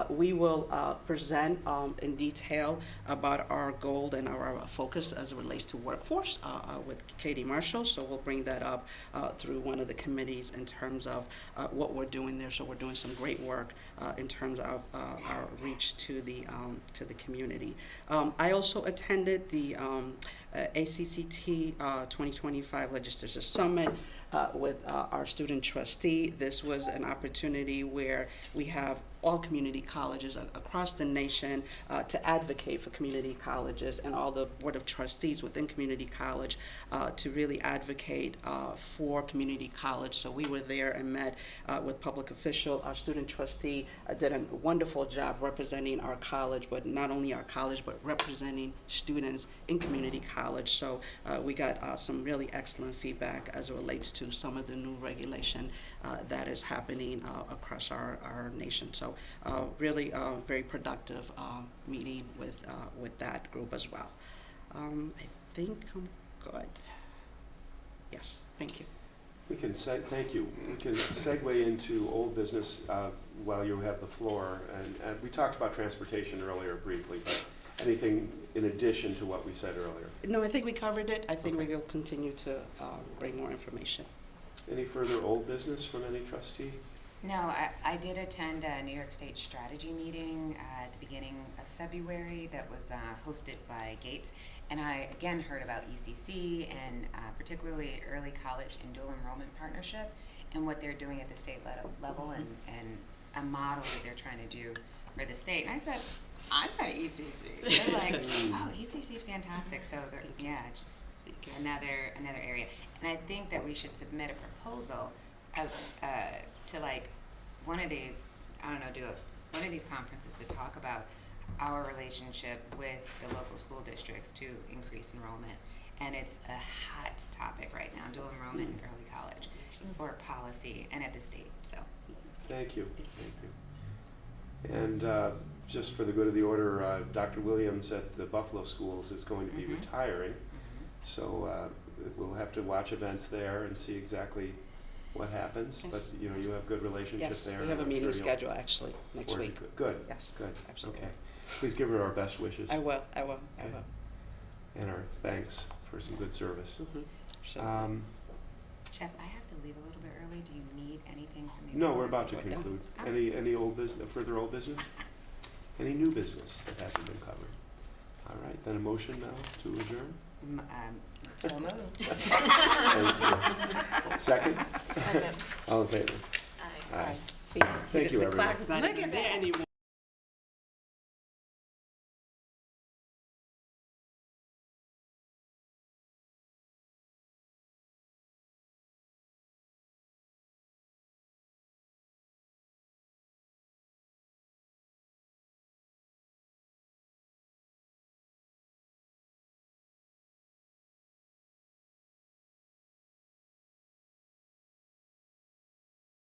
We will present in detail about our goal and our focus as it relates to workforce with Katie Marshall. So we'll bring that up through one of the committees in terms of what we're doing there. So we're doing some great work in terms of our reach to the community. I also attended the ACCT 2025 Legislature Summit with our student trustee. This was an opportunity where we have all community colleges across the nation to advocate for community colleges, and all the board of trustees within community college to really advocate for community college. So we were there and met with public official. Our student trustee did a wonderful job representing our college, but not only our college, but representing students in community college. So we got some really excellent feedback as it relates to some of the new regulation that is happening across our nation. So really very productive meeting with that group as well. I think I'm good. Yes, thank you. Thank you. We can segue into old business while you have the floor. And we talked about transportation earlier briefly, but anything in addition to what we said earlier? No, I think we covered it. I think we will continue to bring more information. Any further old business from any trustee? No, I did attend a New York State strategy meeting at the beginning of February that was hosted by Gates. And I again heard about ECC and particularly early college and dual enrollment partnership and what they're doing at the state level and a model that they're trying to do for the state. And I said, I'm at ECC. They're like, oh, ECC is fantastic. So yeah, just another area. And I think that we should submit a proposal to like one of these, I don't know, one of these conferences that talk about our relationship with the local school districts to increase enrollment. And it's a hot topic right now, dual enrollment in early college for policy and at the state, so. Thank you. And just for the good of the order, Dr. Williams at the Buffalo Schools is going to be retiring. So we'll have to watch events there and see exactly what happens. But you know, you have good relationship Yes, there. we have a I'm meeting sure you'll scheduled actually next forge week. Good. Yes, Good. absolutely. Okay. Please give her our best wishes. I will. Okay. And our thanks for some good service. Sure. Chef, I have to leave a little bit early. Do you need anything from me? No, before we're I about to go? conclude. Oh. Any old business, further old business? Any new business that hasn't been covered? All right, then a motion now to adjourn. So moved. Thank you. Second? Second. All in favor? Aye. Aye. See, Thank you, the everyone. clock is not Look even at there that. anymore.